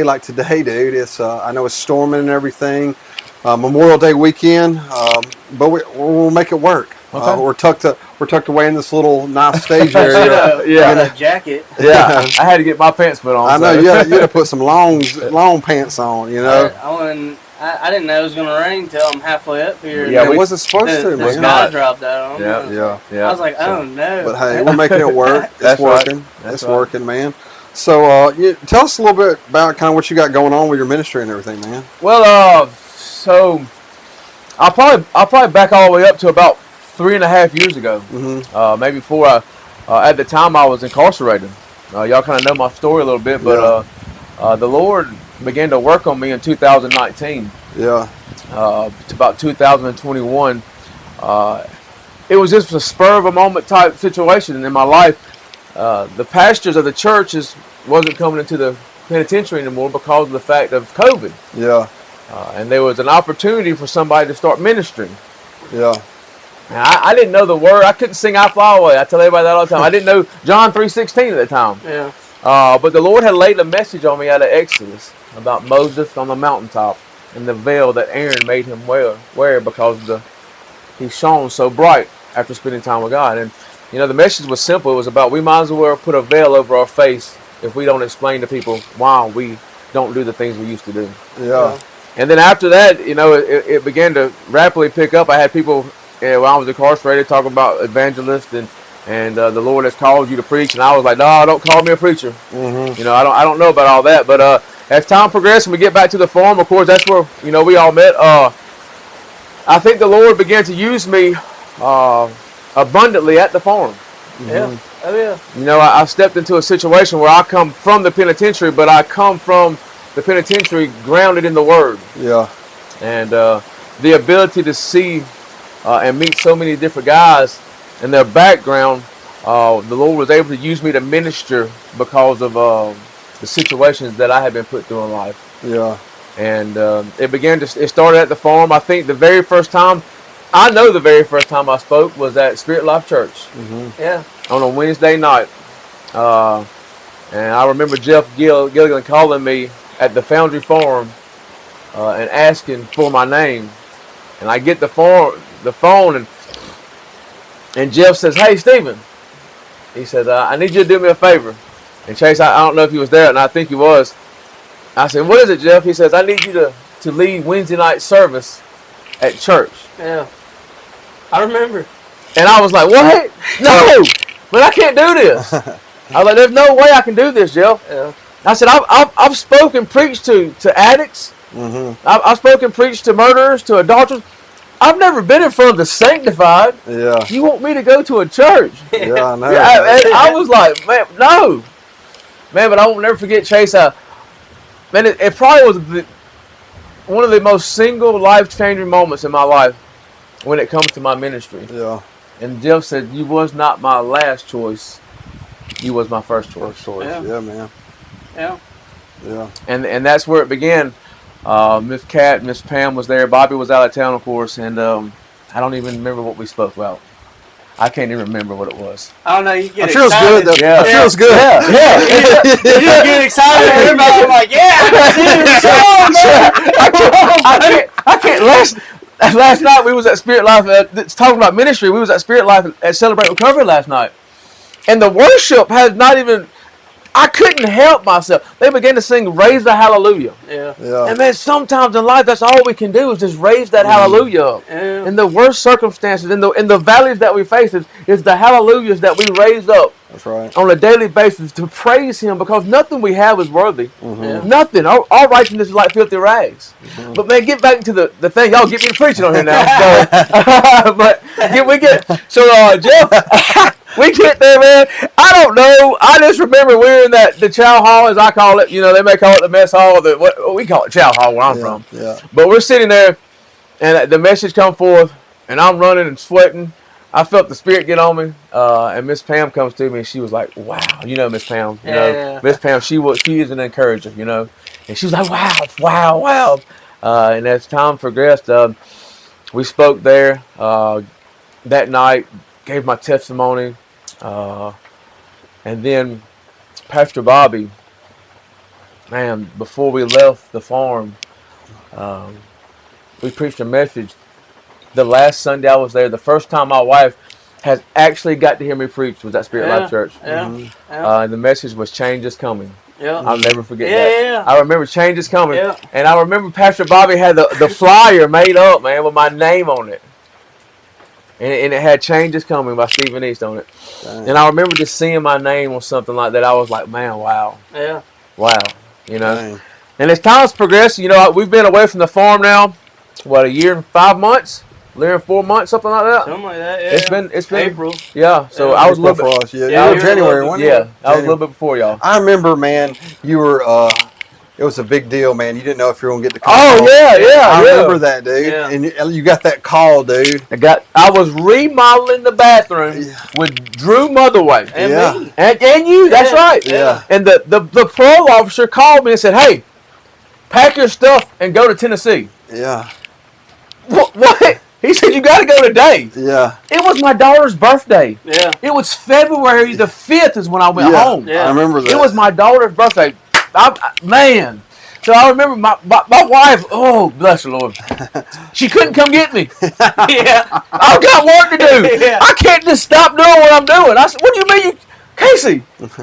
Like today, dude, it's I know it's storming and everything, Memorial Day weekend, but we'll make it work. Okay. We're tucked away in this little nice stage area. Yeah, jacket. Yeah, I had to get my pants put on. I know you had to put some long pants on. You know, I didn't know it was gonna rain until I'm halfway up here. Yeah, it wasn't supposed to. The sky dropped out on me. Yeah. I was like, oh no. But hey, we're making it work. That's it's working. right. It's working, man. So, tell us a little bit about kind of what you got going on with your ministry and everything, man. Well, so I'll probably back all the way up to about 3.5 years ago, maybe 4. At the time, I was incarcerated. Y'all kind of know my story a little bit, but the Lord began to work on me in 2019. Yeah. To about 2021. It was just a spur of a moment type situation in my life. The pastors of the churches wasn't coming into the penitentiary anymore because of the fact of COVID. Yeah. And there was an opportunity for somebody to start ministering. Yeah. And I didn't know the word. I couldn't sing I Fly Away. I tell everybody that all the time. I didn't know John 3:16 at the time. Yeah. But the Lord had laid a message on me out of Exodus about Moses on the mountaintop and the veil that Aaron made him wear because he shone so bright after spending time with God. And the message was simple. It was about we might as well put a veil over our face if we don't explain to people why we don't do the things we used to do. Yeah. And then after that, it began to rapidly pick up. I had people when I was incarcerated talking about evangelists and the Lord has called you to preach. And I was like, no, don't call me a preacher. Mm-hmm. I don't know about all that. But as time progressed and we get back to the farm, of course, that's where we all met. I think the Lord began to use me abundantly at the farm. Yeah. Oh yeah. I stepped into a situation where I come from the penitentiary, but I come from the penitentiary grounded in the Word. Yeah. And the ability to see and meet so many different guys and their background, the Lord was able to use me to minister because of the situations that I had been put through in life. Yeah. And it started at the farm. I think the very first time I spoke was at Spirit Life Church. Mm-hmm. Yeah. On a Wednesday night. And I remember Jeff Gilligan calling me at the Foundry Farm and asking for my name. And I get the phone and Jeff says, "Hey, Stephen." He says, "I need you to do me a favor." And Chase, I don't know if he was there, and I think he was. I said, "What is it, Jeff?" He says, "I need you to lead Wednesday night service at church." Yeah. I remember. And I was like, "What? No, but I can't do this." I was like, "There's no way I can do this, Jeff." Yeah. I said, I've spoken, preached to addicts. Mm-hmm. I've spoken, preached to murderers, to adulterers. I've never been in front of the sanctified. Yeah. You want me to go to a church? Yeah, I know. I was like, man, no. Man, but I won't never forget, Chase. Man, it probably was one of the most single life-changing moments in my life when it comes to my ministry. Yeah. And Jeff said, "You was not my last choice. You was my first choice." Yeah, man. Yeah. Yeah. And that's where it began. Miss Kat, Miss Pam was there. Bobby was out of town, of course, and I don't even remember what we spoke about. I can't even remember what it was. I don't know. You get it feels excited. good. Though. Yeah. It feels good. Yeah. You get excited. Everybody, I'm like, yeah, I can't. Last night we was at Spirit Life. Talking about ministry, we was at Spirit Life at Celebrate Recovery last night, and the worship has not even. I couldn't help myself. They began to sing "Raise the Hallelujah." Yeah. And man, sometimes in life, that's all we can do is just raise that hallelujah up. Yeah. In the worst circumstances, in the valleys that we face, is the hallelujahs that we raise up. That's right. On a daily basis to praise Him, because nothing we have is worthy. Mm-hmm. Yeah. Nothing. Our righteousness is like filthy rags. Mm-hmm. But man, get back to the thing. Y'all get me to preaching on here now. Jeff. We get there, man. I don't know. I just remember we're in the chow hall, as I call it. They may call it the mess hall. What we call it chow hall where I'm from. Yeah. But we're sitting there, and the message come forth, and I'm running and sweating. I felt the Spirit get on me, and Miss Pam comes to me and she was like, "Wow, you know Miss Pam, you know Yeah. Miss Pam, she is an encourager, you know," and she was like, "Wow." And as time progressed, we spoke there that night, gave my testimony, and then Pastor Bobby, man, before we left the farm, we preached a message. The last Sunday I was there, the first time my wife has actually got to hear me preach was at Spirit Life Church. And the message was change is coming. I'll never forget that. I remember change is coming. And I remember Pastor Bobby had the flyer made up, man, with my name on it. And it had change is coming by Stephen East on it. Dang. And I remember just seeing my name on something like that. I was like, man, wow. Yeah. Wow. You know. Dang. And as time's progressed, you know, we've been away from the farm now, what, a year and 5 months? A year and 4 months, something like that. Something like that. Yeah. It's been April. Yeah. So Yeah, I was a little for bit. us. Yeah, Yeah, you you were were January, a little wasn't Yeah, it? I was a little bit before y'all. I remember, man, you were, it was a big deal, man. You didn't know if you were going to get to come Oh home. I yeah. remember that, dude. Yeah. And you got that call, dude. I was remodeling the bathroom Yeah. with Drew Motherway. And Yeah. me. And you, that's Yeah. right. Yeah. And the parole officer called me and said, "Hey, pack your stuff and go to Tennessee." Yeah. What? He said, "You got to go today." Yeah. It was my daughter's birthday. Yeah. It was February the 5th is when I went Yeah. home. Yeah. I remember that. It was my daughter's birthday. Man. So I remember my wife, oh, bless the Lord. She couldn't come get me. Yeah. I've got work to do. Yeah. I can't just stop doing what I'm doing. I said, "What do you mean, Casey?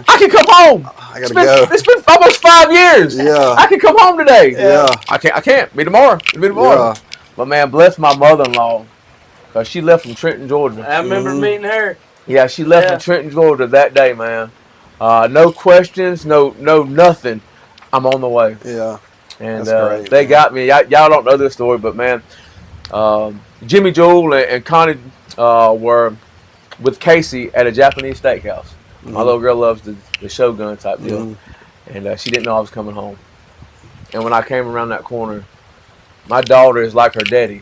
I can come home. I got to go. It's been almost 5 years. Yeah. I can come home today." Yeah. I can't. Be tomorrow. It'll be tomorrow. Yeah. But man, bless my mother-in-law. Because she left from Trenton, Georgia. I remember meeting her. Yeah, she left from Trenton, Georgia that day, man. No questions, no nothing. I'm on the way. Yeah. And That's great, they man. got me. Y'all don't know this story, but man, Jimmy Joel and Connie were with Casey at a Japanese steakhouse. My little girl loves the Shogun type deal. And she didn't know I was coming home. And when I came around that corner, my daughter is like her daddy.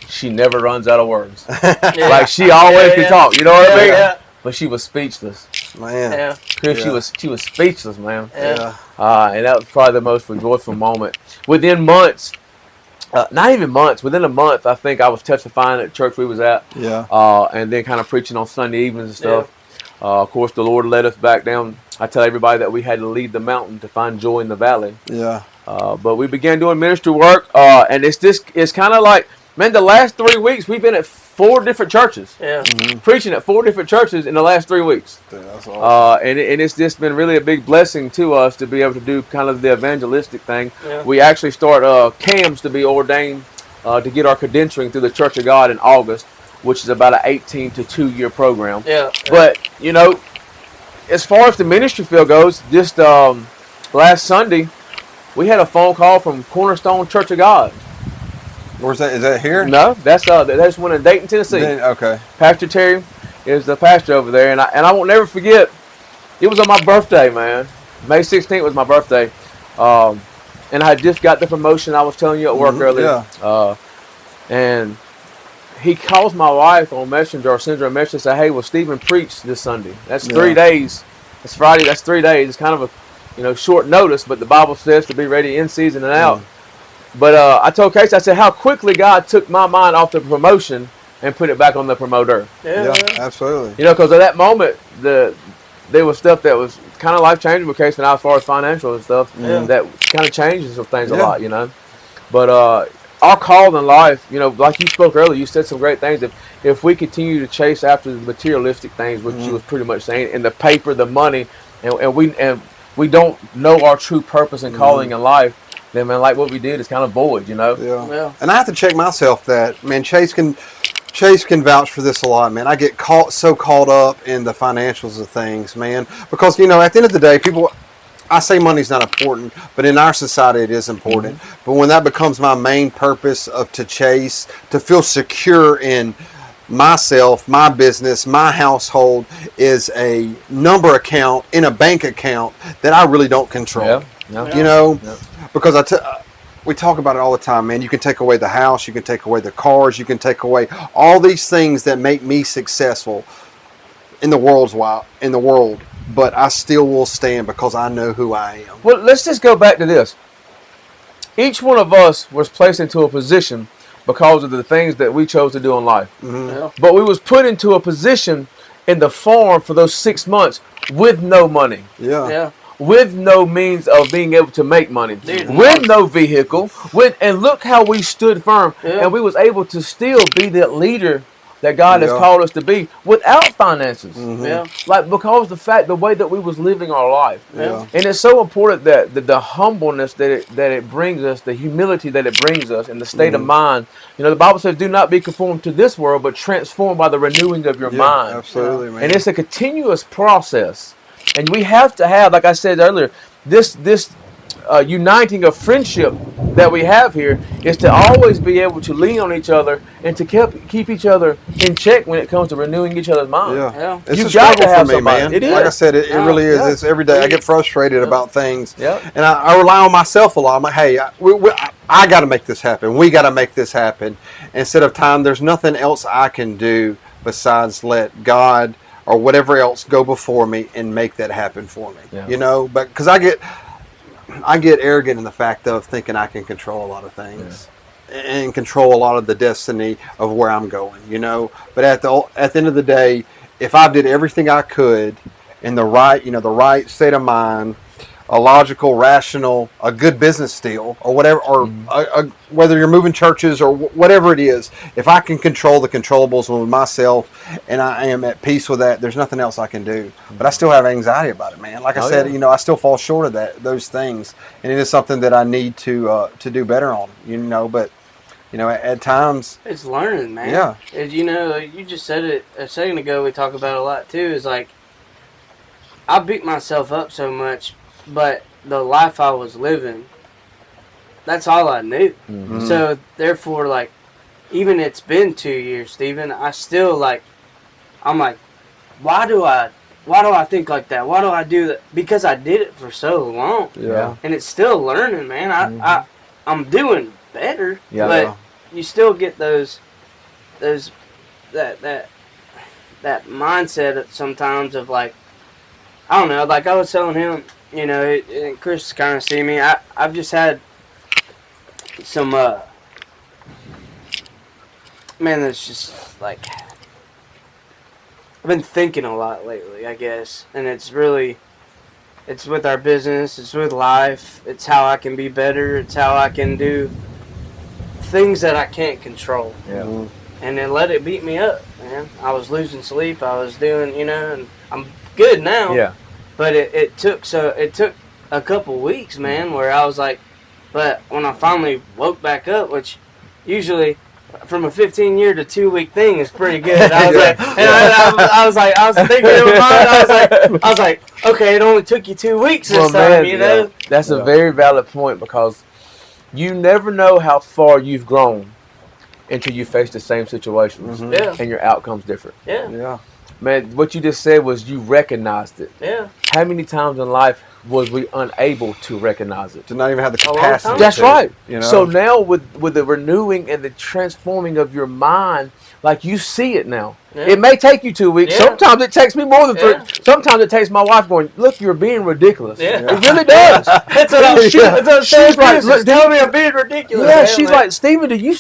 She never runs out of words. Yeah. Like she always can talk. You know what I mean? Yeah. But she was speechless. Man. Yeah. Chris, Yeah. she was speechless, man. Yeah. And that was probably the most joyful moment. Within months, not even months, within a month, I think I was testifying at the church we was at. Yeah. And then kind of preaching on Sunday evenings and stuff. Of course, the Lord led us back down. I tell everybody that we had to leave the mountain to find joy in the valley. Yeah. But we began doing ministry work, and it's kind of like, man, the last 3 weeks we've been at 4 different churches, Yeah. preaching at 4 different churches in the last 3 weeks. Dude, that's awesome. And it's just been really a big blessing to us to be able to do kind of the evangelistic thing. Yeah. We actually start CAMS to be ordained to get our credentialing through the Church of God in August, which is about an 18 to 2 year program. Yeah. But, you know, as far as the ministry field goes, just last Sunday, we had a phone call from Cornerstone Church of God. Where's that? Is that here? No, that's one in Dayton, Tennessee. Okay. Pastor Terry is the pastor over there, and I won't never forget. It was on my birthday, man. May 16th was my birthday, and I had just got the promotion I was telling you at work earlier. Yeah. And he calls my wife on Messenger or sends her a message and say, "Hey, will Stephen preach this Sunday?" That's 3 days. It's Friday. That's 3 days. It's kind of a short notice, but the Bible says to be ready in season and out. But I told Casey, I said, how quickly God took my mind off the promotion and put it back on the promoter. Yeah. Yeah. Absolutely. You know, because at that moment, there was stuff that was kind of life changing with Casey and I as far as financial and stuff that kind of changes some things a lot, you know. But our call in life, you know, like you spoke earlier, you said some great things. If we continue to chase after the materialistic things, which you was pretty much saying, and the paper, the money, and we don't know our true purpose and calling in life, then, man, like what we did is kind of void, you know. Yeah. And I have to check myself that, man, Chase can vouch for this a lot, man. I get so caught up in the financials of things, man, because, you know, at the end of the day, I say money's not important, but in our society it is important. But when that becomes my main purpose to chase, to feel secure in myself, my business, my household is a number account in a bank account that I really don't control. Yeah. You know, because we talk about it all the time, man. You can take away the house, you can take away the cars, you can take away all these things that make me successful in the world, but I still will stand because I know who I am. Well, let's just go back to this. Each one of us was placed into a position because of the things that we chose to do in life. Yeah. But we was put into a position in the farm for those 6 months with no money, Yeah. with no means of being able to make money, Dude, with no vehicle, and look how we stood firm, Yeah. and we was able to still be that leader that God has Yeah. called us to be without finances. Yeah. Like, because the way that we was living our life. Yeah. And it's so important that the humbleness that it brings us, the humility that it brings us, and the state of mind. You know, the Bible says, "Do not be conformed to this world, but transformed by the renewing of your mind." Absolutely, man. And it's a continuous process, and we have to have, like I said earlier, this uniting of friendship that we have here is to always be able to lean on each other and to keep each other in check when it comes to renewing each other's mind. Yeah. It's You a got to struggle have for me, somebody. man. It is. Like I said, it really is. Yeah. It's every day. I get frustrated about things, Yeah. and I rely on myself a lot. I'm like, hey, I got to make this happen. We got to make this happen. Instead of time, there's nothing else I can do besides let God or whatever else go before me and make that happen for me. Yeah. You know, but because I get arrogant in the fact of thinking I can control a lot of things and control a lot of the destiny of where I'm going, you know. But at the end of the day, if I did everything I could in the right state of mind, a logical, rational, a good business deal or whatever, or whether you're moving churches or whatever it is, if I can control the controllables with myself and I am at peace with that, there's nothing else I can do. But I still have anxiety about it, man. Like I said, yeah. you know, I still fall short of those things, and it is something that I need to do better on, you know. But you know, at times, It's learning, man. Yeah. You know, you just said it a second ago. We talk about it a lot too. Is like I beat myself up so much, but the life I was living, that's all I knew. Mm-hmm. So therefore, like, even it's been 2 years, Stephen, I still I'm like, why do I think like that? Why do I do that? Because I did it for so long, yeah, and it's still learning, man. I'm doing better, Yeah. but you still get that mindset sometimes of like, I don't know, like I was telling him, you know, and Chris kind of see me. I've just had some man, that's just like I've been thinking a lot lately, I guess, and it's with our business, it's with life, it's how I can be better, it's how I can do things that I can't control. Yeah. And then let it beat me up, man. I was losing sleep, I was doing, you know, and I'm good now. Yeah. But it took a couple weeks, man, where I was like, but when I finally woke back up, which usually from a 15-year to 2-week thing is pretty good. I was like, and I was thinking in my mind, I was like, okay, it only took you 2 weeks this time, you know? That's a very valid point, because you never know how far you've grown until you face the same situations, Yeah. and your outcome's different. Yeah. yeah. Man, what you just said was you recognized it. Yeah. How many times in life was we unable to recognize it? To not even have the A long capacity. time. That's to, right. You know? So now with the renewing and the transforming of your mind, like, you see it now. Yeah. It may take you 2 weeks. Yeah. Sometimes it takes me more than 3. Yeah. Sometimes it takes my wife going, "Look, you're being ridiculous." Yeah. It really does. That's what I'm She's like, "Look, tell me I'm being ridiculous. yeah, man, she's man. like, "Stephen, did you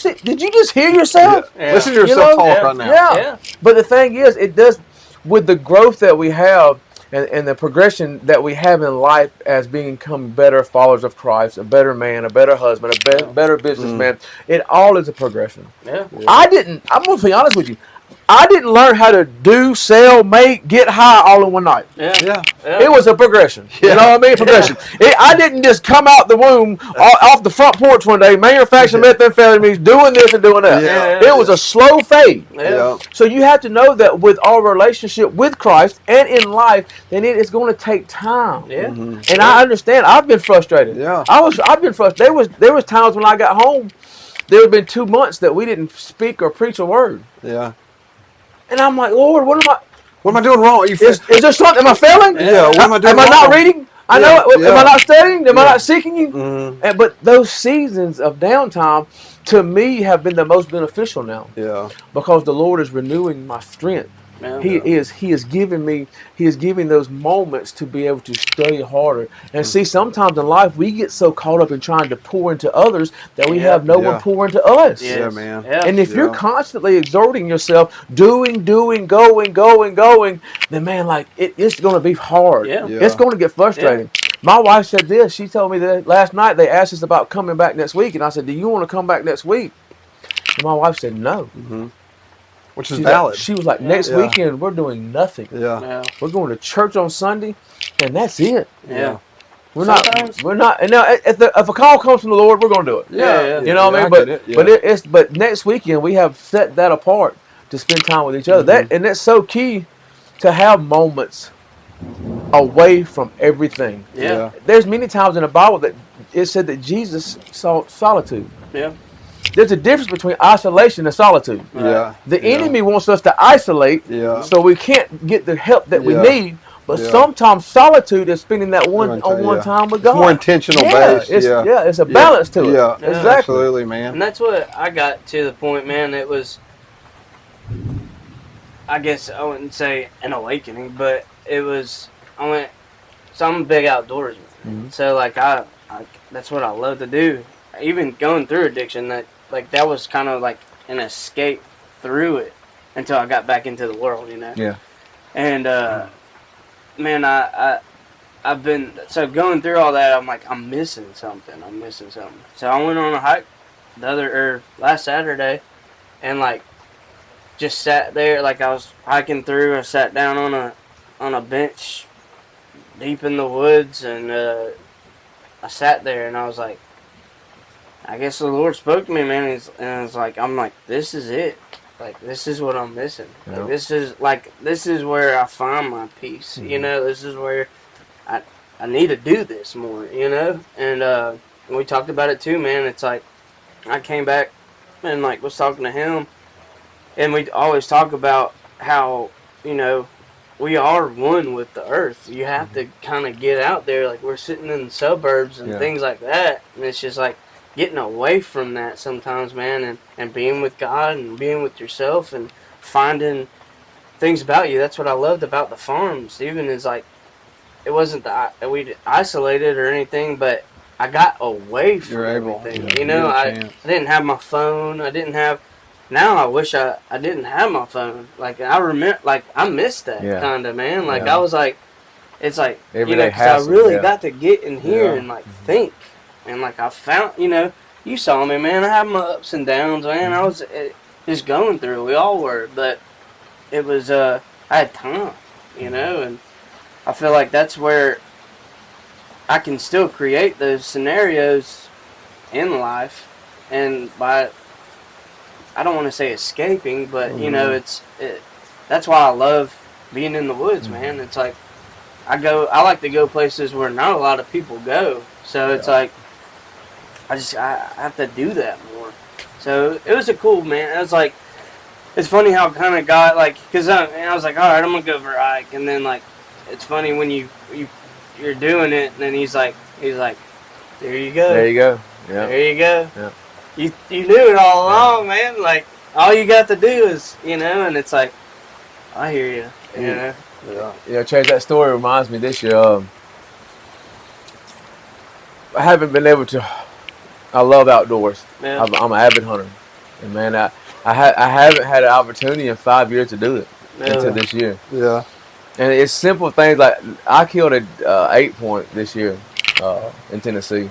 just hear yourself?" Yeah. Listen to You yourself know, talk yeah, right now. Yeah. Yeah. But the thing is, it does, with the growth that we have and the progression that we have in life as becoming better followers of Christ, a better man, a better husband, better businessman, it all is a progression. Yeah. I'm going to be honest with you. I didn't learn how to do, sell, make, get high all in one night. Yeah. Yeah. Yeah. It was a progression. You know what I mean? Progression. I didn't just come out the womb off the front porch one day, manufacturing methamphetamines, doing this and doing that. Yeah. It was a slow fade. Yeah. So you have to know that with our relationship with Christ and in life, then it is going to take time. Yeah. And I understand. I've been frustrated. Yeah. I've been frustrated. There was times when I got home, there had been 2 months that we didn't speak or preach a word. Yeah. And I'm like, Lord, what am I? What am I doing wrong? Is there something? Am I failing? Yeah, what am I doing Am I not wrong? reading? I know. Am I not studying? Am I not seeking you? Mm-hmm. But those seasons of downtime, to me, have been the most beneficial now. Yeah. Because the Lord is renewing my strength. Yeah. He is giving those moments to be able to study harder. And see, sometimes in life we get so caught up in trying to pour into others that we have no one pour into us. Yes. Yeah, man. Yeah. And if you're constantly exerting yourself, doing, going, then man, like it's going to be hard. Yeah. It's going to get frustrating. My wife said this. She told me that last night they asked us about coming back next week, and I said, "Do you want to come back next week?" And my wife said, "No." Mm-hmm. Which is valid. She was like, "Next weekend we're doing nothing. Yeah. We're going to church on Sunday, and that's it. Yeah. We're not. And now, if a call comes from the Lord, we're going to do it. Yeah. You know what I mean? But next weekend we have set that apart to spend time with each other. That's so key to have moments away from everything. Yeah. There's many times in the Bible that it said that Jesus saw solitude. Yeah. There's a difference between isolation and solitude. Yeah. The enemy wants us to isolate, Yeah. so we can't get the help that we Yeah. need. But Yeah. sometimes solitude is spending that one-on-one time with God. It's more intentional based. It's a balance to it. Yeah. Exactly. Absolutely, man. And that's what I got to the point, man. It was, I guess I wouldn't say an awakening, but it was. So I'm a big outdoorsman. Mm-hmm. So like I that's what I love to do. Even going through addiction, that was kind of like an escape through it until I got back into the world, you know. Yeah. And man, I've been going through all that. I'm like, I'm missing something. So I went on a hike last Saturday, and like just sat there. Like I was hiking through. I sat down on a bench deep in the woods, and I sat there, and I was like, I guess the Lord spoke to me, man. And it's like, I'm like, this is it. Like, this is what I'm missing. Yeah. Like, this is where I find my peace. Mm-hmm. You know, this is where I need to do this more, you know? And we talked about it too, man. It's like, I came back and, like, was talking to him. And we always talk about how, you know, we are one with the earth. You have to kind of get out there. Like, we're sitting in the suburbs and things like that. And it's just like, getting away from that sometimes, man, and being with God and being with yourself and finding things about you. That's what I loved about the farm, Stephen, is like, it wasn't that we isolated or anything, but I got away from everything. You know, I didn't have my phone. Now I wish I didn't have my phone. Like, I remember, like, I missed that kind of, man. Like, I was like, it's like, you know, because I really got to get in here and, like, think. And, like, I found, you know, you saw me, man. I had my ups and downs, man. I was just going through it. We all were. But it was, I had time, you know. And I feel like that's where I can still create those scenarios in life. And by, I don't want to say escaping, but, you know, that's why I love being in the woods, man. It's like, I like to go places where not a lot of people go. So it's like, I have to do that more. So it was a cool, man. It was like, it's funny how it kind of got like, because I was like, all right, I'm gonna go for a hike, and then like, it's funny when you're doing it, and then he's like, there you go, Yeah. there you go. Yeah. You knew it all along, man. Like, all you got to do is, you know, and it's like, I hear you, you know. Yeah. Yeah, Chase, that story reminds me this year. I haven't been able to. I love outdoors. Yeah. I'm an avid hunter, and man, I haven't had an opportunity in 5 years to do it until this year. Yeah. And it's simple things like I killed a 8-point this year in Tennessee.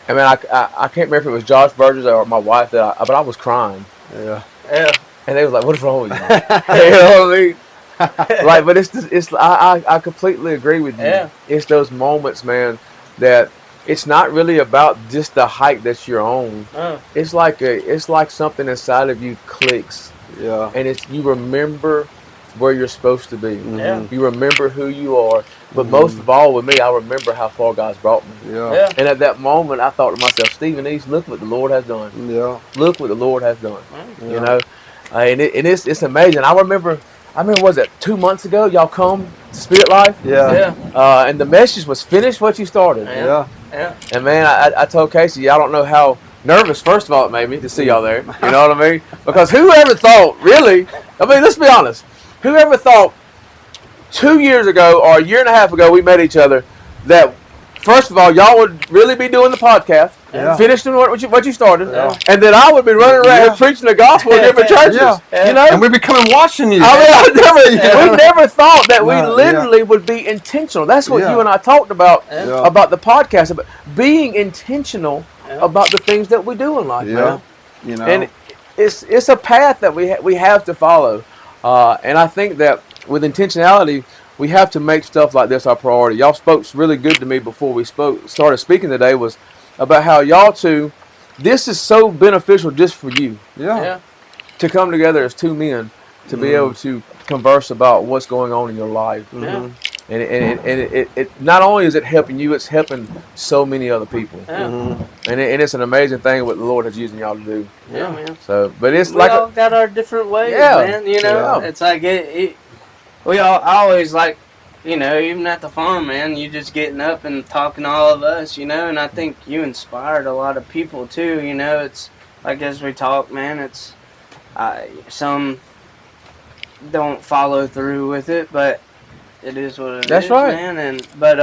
I mean, I can't remember if it was Josh Burgess or my wife but I was crying. Yeah. Yeah. And they was like, "What's wrong with you?" You know what I mean? Like, but I completely agree with you. Yeah. It's those moments, man, that it's not really about just the hike that you're on. It's like something inside of you clicks. Yeah. And you remember where you're supposed to be. Yeah. You remember who you are. But most of all with me, I remember how far God's brought me. Yeah. And at that moment, I thought to myself, Stephen East, look what the Lord has done. Yeah. Look what the Lord has done. Yeah. You know? And it's amazing. I remember, was it 2 months ago, y'all come Spirit Life. Yeah. And the message was finish what you started. Yeah. Yeah. And man, I told Casey, I don't know how nervous, first of all, it made me to see y'all there. You know what I mean? Because whoever thought, really, I mean, let's be honest, whoever thought 2 years ago or a year and a half ago we met each other that, first of all, y'all would really be doing the podcast, Yeah. finishing what you started, Yeah. and then I would be running around Yeah. preaching the gospel in different churches. Yeah. You know? And we be coming watching you. I mean, we never thought that we No, literally would be intentional. That's what Yeah. you and I talked about Yeah. about the podcast, about being intentional Yeah. about the things that we do in life, Yeah. man. You know. And it's a path that we have to follow, and I think that with intentionality, we have to make stuff like this our priority. Y'all spoke really good to me before we started speaking today, was about how y'all two, this is so beneficial just for you Yeah. to come together as two men to be able to converse about what's going on in your life. Yeah. And it not only is it helping you, it's helping so many other people. Yeah. And it's an amazing thing what the Lord is using y'all to do. Yeah, man. So, but it's We like all got our different ways, Yeah. man. You know, Yeah. it's like I always like, you know, even at the farm, man, you just getting up and talking to all of us, you know, and I think you inspired a lot of people too, you know. It's like as we talk, man, it's some don't follow through with it, but it is what it is, That's right. man. But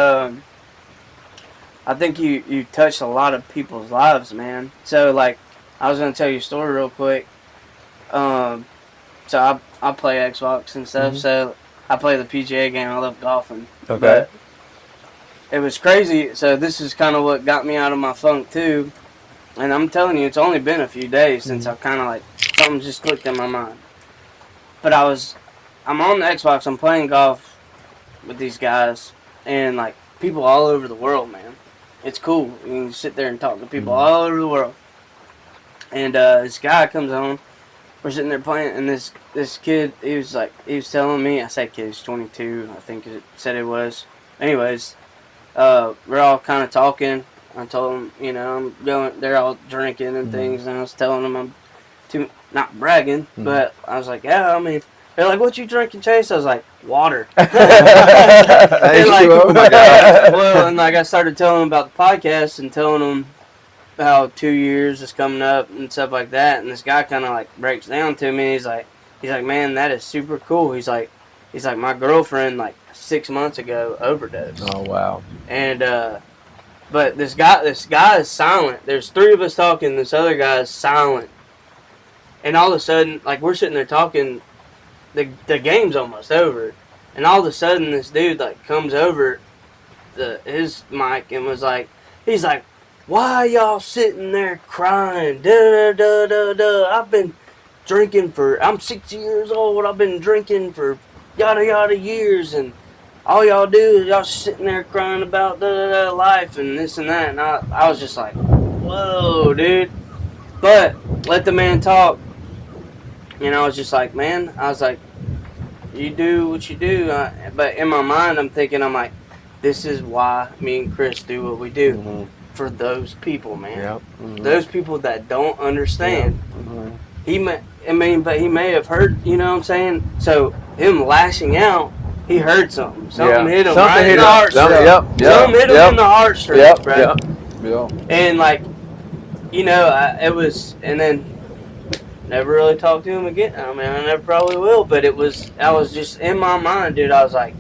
I think you touched a lot of people's lives, man. So like, I was gonna tell you a story real quick. So I play Xbox and stuff, so I play the PGA game. I love golfing. Okay. But it was crazy. So this is kind of what got me out of my funk too. And I'm telling you, it's only been a few days since I kind of like something just clicked in my mind. But I'm on the Xbox. I'm playing golf with these guys and like people all over the world, man. It's cool. You can sit there and talk to people all over the world. And this guy comes on. We're sitting there playing, and this kid, he was telling me, I said kid, he's 22, I think it said it was. Anyways, we're all kind of talking. I told him, you know, they're all drinking and things, and I was telling them not bragging, but I was like, yeah, I mean, they're like, what you drinking, Chase? I was like, water. And like, Oh my God. well, and like I started telling them about the podcast and telling them how 2 years is coming up and stuff like that, and this guy kind of like breaks down to me. He's like, man, that is super cool. He's like, my girlfriend like 6 months ago overdosed. Oh wow. And but this guy is silent. There's three of us talking. This other guy is silent. And all of a sudden, like we're sitting there talking, the game's almost over, and all of a sudden this dude like comes over his mic and was like, he's like, why y'all sitting there crying? Da da da da. I've been drinking I'm 60 years old. I've been drinking for yada yada years, and all y'all do is y'all sitting there crying about life and this and that. And I was just like, whoa, dude. But let the man talk. And I was just like, man, I was like, you do what you do. But in my mind, I'm like, this is why me and Chris do what we do. For those people, man. Yep. Those people that don't understand. He may have heard, you know what I'm saying? So him lashing out, he heard something. Something hit him right in the heartstrings. Something hit him in the heartstrings, bro. Yeah. And like, you know, it was, and then never really talked to him again. I mean, I never probably will, but I was just in my mind, dude. I was like,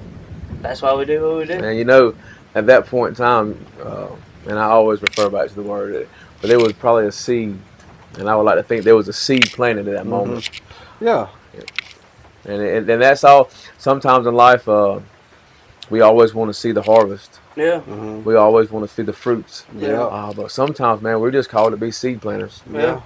that's why we do what we do. And you know, at that point in time, and I always refer back to the word, but there was probably a seed, and I would like to think there was a seed planted at that moment. Yeah. And that's all. Sometimes in life, we always want to see the harvest. Yeah. We always want to see the fruits. Yeah. But sometimes, man, we're just called to be seed planters. Yeah.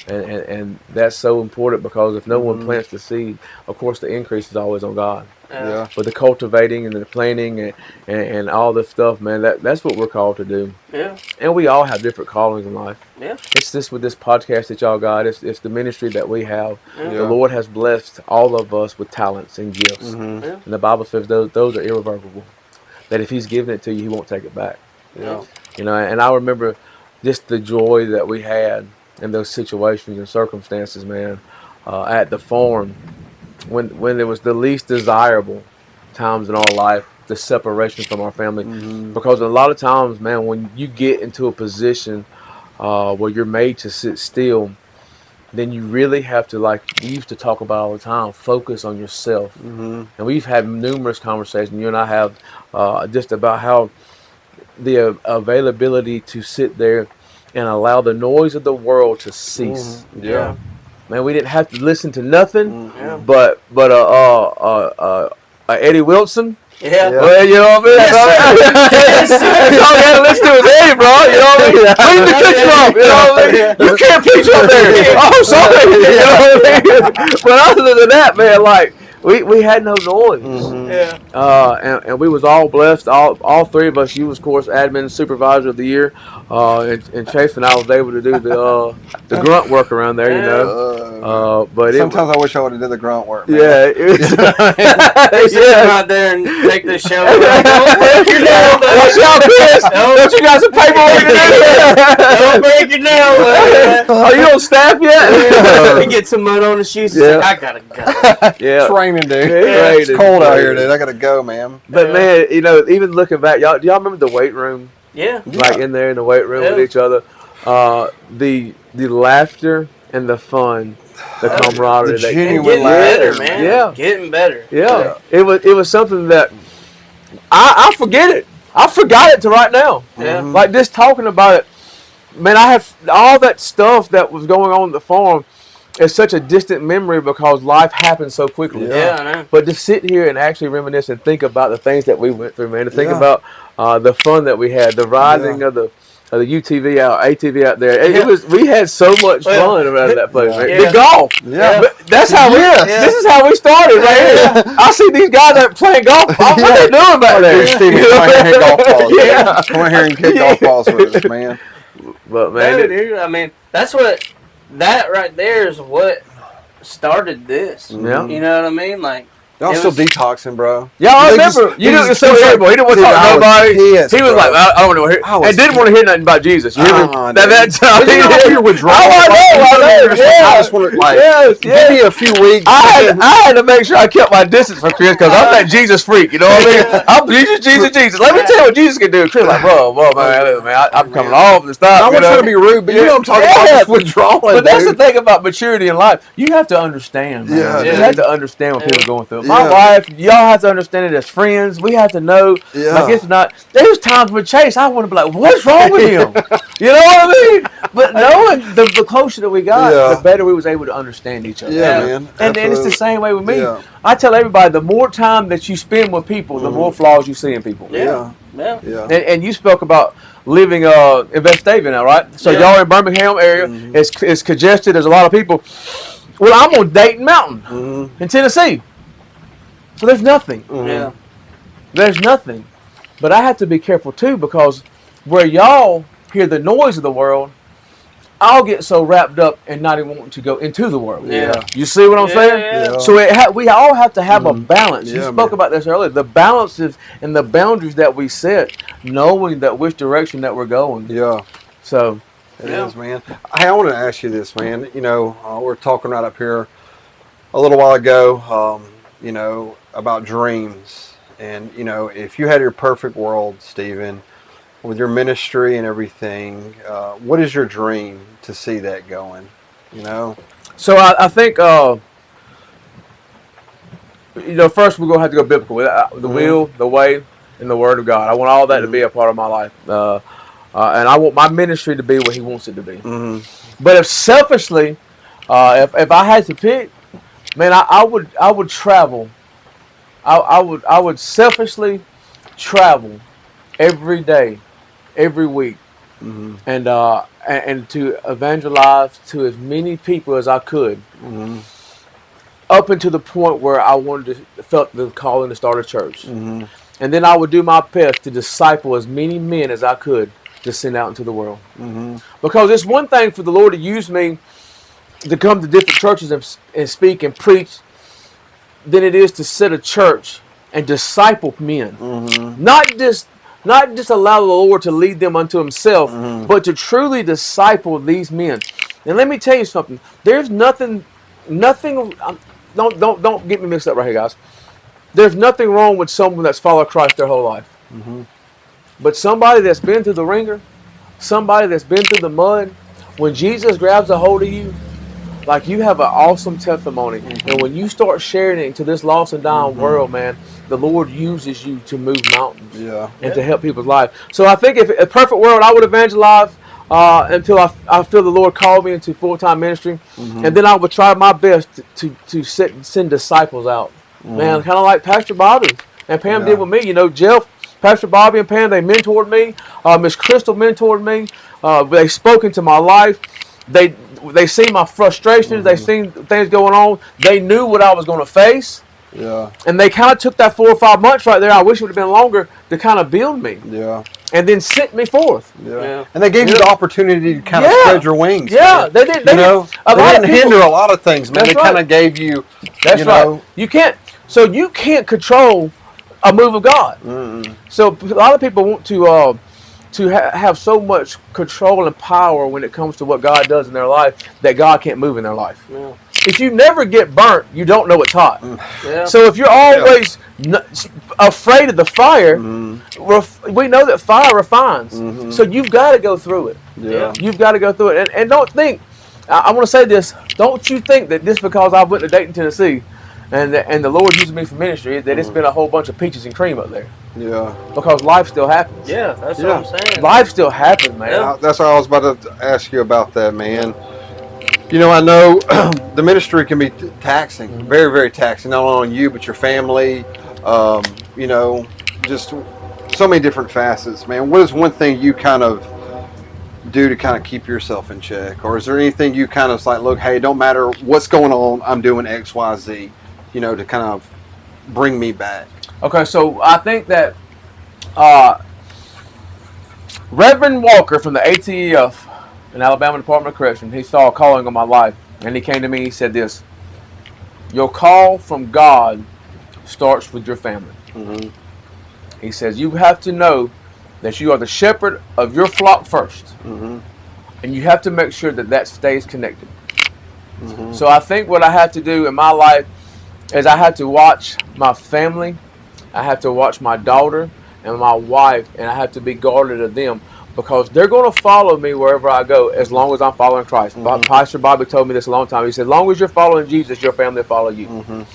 And that's so important, because if no one plants the seed, of course the increase is always on God. Yeah. But the cultivating and the planting and all this stuff, man, that's what we're called to do. Yeah. And we all have different callings in life. Yeah. It's this with this podcast that y'all got. It's the ministry that we have. Yeah. The Lord has blessed all of us with talents and gifts. Yeah. And the Bible says those are irrevocable. That if He's given it to you, He won't take it back. Yeah. You know, and I remember just the joy that we had in those situations and circumstances, man, at the farm when it was the least desirable times in our life, the separation from our family, because a lot of times, man, when you get into a position where you're made to sit still, then you really have to, like we used to talk about all the time, focus on yourself. And we've had numerous conversations, you and I have, just about how the availability to sit there and allow the noise of the world to cease. Yeah. Man, we didn't have to listen to nothing, Yeah. but Eddie Wilson. Yeah. Well, you know what I mean? Yes, sir. That's all you had to listen to is Eddie, bro. You know what I mean? Clean the kitchen up. You know what I mean? You can't preach up there. Oh, sorry. You know what I mean? But other than that, man, like, we had no noise. Yeah. And we was all blessed. All three of us. You was, of course, admin supervisor of the year. And Chase and I was able to do the grunt work around there, you know. But sometimes I wish I would have did the grunt work. Man. Yeah, it was, They should come out there and take this show. Don't break your nail. Watch out, Chris! Don't you got some paperwork to do? Don't break your nail. Are you on staff yet? He gets some mud on his shoes. He's Yeah. like, I gotta go. Yeah. It's raining, dude. It's It's cold out raining. here, dude. I gotta go, man. But man, you know, even looking back, y'all, do y'all remember the weight room? Yeah. Like in there in the weight room with Yeah. each other, the laughter and the fun, the camaraderie. The that- genuine Getting better, laughter, man. Yeah. Getting better. Yeah, it was something that I forget it. I forgot it to right now. Yeah. Like just talking about it, man. I have all that stuff that was going on at the farm. It's such a distant memory because life happens so quickly. Yeah, I know. But to sit here and actually reminisce and think about the things that we went through, man. To think Yeah. about the fun that we had, the riding of the UTV ATV out there. It was. We had so much fun around that place, man. Yeah. The golf. Yeah. But that's how Yes. This is how we started right here. I see these guys that are playing golf. What are they doing back there? Dude, Stevie, You know? come on here and hit golf balls. Yeah. Come on here and kick golf balls with us, man. But man, No, dude, I mean, that right there is what started this. Yeah. You know what I mean? Like, Y'all It still was- detoxing, bro. yeah, I He remember. just- You he knew just- so he's like, irritable. He didn't want to dude, talk to I was nobody. pissed, He was bro. like, I don't want to hear, I was and didn't want to hear nothing about Jesus. You hear me? dude. That time. But you know, if you're withdrawing, Oh, I know. I just want to, like, Yes, give me a few weeks. I had to make sure I kept my distance from Chris because I'm that Jesus freak. You know what I mean? I'm Jesus. Let me tell you what Jesus can do. Chris like, bro, man, I'm coming off and I stuff. wasn't trying to be rude, but you know what I'm talking about. Yeah. Just withdrawing, But that's the dude. thing about maturity in life. You have to understand, man. Yeah, You dude. have to understand what people are going through. My Yeah. wife, y'all have to understand it as friends. We have to know. Yeah. Like it's not. There's times with Chase, I want to be like, what's wrong with him? You know what I mean? But knowing the closer that we got, Yeah. the better we was able to understand each other. Yeah, man. And it's the Absolutely. same way with me. Yeah. I tell everybody, the more time that you spend with people, the more flaws you see in people. yeah. Yeah. Yeah. And you spoke about living in Vestavia now, right? So Yeah. y'all in Birmingham area, it's congested. There's a lot of people. Well, I'm on Dayton Mountain in Tennessee. So there's nothing. Yeah. There's nothing. But I have to be careful too because where y'all hear the noise of the world, I'll get so wrapped up and not even wanting to go into the world. Yeah. You see what I'm saying? Yeah. So we all have to have a balance. You Yeah, spoke man. about this earlier. The balances and the boundaries that we set, knowing that which direction that we're going. Yeah. So It is, man. Hey, I want to ask you this, man. You know, we're talking right up here a little while ago, you know, about dreams. And, you know, if you had your perfect world, Stephen, with your ministry and everything, what is your dream to see that going? You know? So I think, you know, first we're going to have to go biblical. The will, the way, and the word of God. I want all that to be a part of my life. And I want my ministry to be what he wants it to be. But if selfishly, if I had to pick, man, I would travel. I would selfishly travel every day, every week, and to evangelize to as many people as I could, up until the point where I felt the calling to start a church, and then I would do my best to disciple as many men as I could to send out into the world. Because it's one thing for the Lord to use me to come to different churches and speak and preach than it is to set a church and disciple men. Not just allow the Lord to lead them unto himself, but to truly disciple these men. And let me tell you something. There's nothing, don't get me mixed up right here, guys. there's nothing wrong with someone that's followed Christ their whole life. But somebody that's been through the ringer, somebody that's been through the mud, when Jesus grabs a hold of you, like, you have an awesome testimony. And when you start sharing it into this lost and dying world, man, the Lord uses you to move mountains and to help people's lives. So I think if a perfect world, I would evangelize until I feel the Lord called me into full-time ministry. And then I would try my best to send disciples out. Man, kind of like Pastor Bobby and Pam did with me. You know, Jeff, Pastor Bobby and Pam, they mentored me. Miss Crystal mentored me. They spoke into my life. They seen my frustrations. They seen things going on. They knew what I was going to face. Yeah. And they kind of took that 4 or 5 months right there. I wish it would have been longer to kind of build me. Yeah. And then sent me forth. Yeah. And they gave you the opportunity to kind of spread your wings. Yeah, man. they did. They didn't hinder a lot of things, man. That's They kind of gave you. That's you right. know, You can't. So you can't control a move of God. So a lot of people want to have so much control and power when it comes to what God does in their life that God can't move in their life. Yeah. If you never get burnt, you don't know it's hot. Yeah. So if you're always afraid of the fire, we know that fire refines. So you've got to go through it. Yeah. You've got to go through it. And don't think, I want to say this, don't you think that just because I went to Dayton, Tennessee, and the Lord used me for ministry, that it's been a whole bunch of peaches and cream up there. Yeah. Because life still happens. Yeah, that's what I'm saying. Life still happens, man. That's what I was about to ask you about that, man. You know, I know the ministry can be taxing, very, very taxing, not only on you, but your family, you know, just so many different facets, man. What is one thing you kind of do to kind of keep yourself in check? Or is there anything you kind of like, look, hey, don't matter what's going on, I'm doing X, Y, Z, you know, to kind of bring me back? Okay, so I think that Reverend Walker from the ATEF in Alabama Department of Correction, he saw a calling on my life, and he came to me, he said this: your call from God starts with your family. He says you have to know that you are the shepherd of your flock first, and you have to make sure that that stays connected. So I think what I have to do in my life is I have to watch my family, I have to watch my daughter and my wife, and I have to be guarded of them, because they're going to follow me wherever I go as long as I'm following Christ. Pastor Bobby told me this a long time. He said, as long as you're following Jesus, your family will follow you.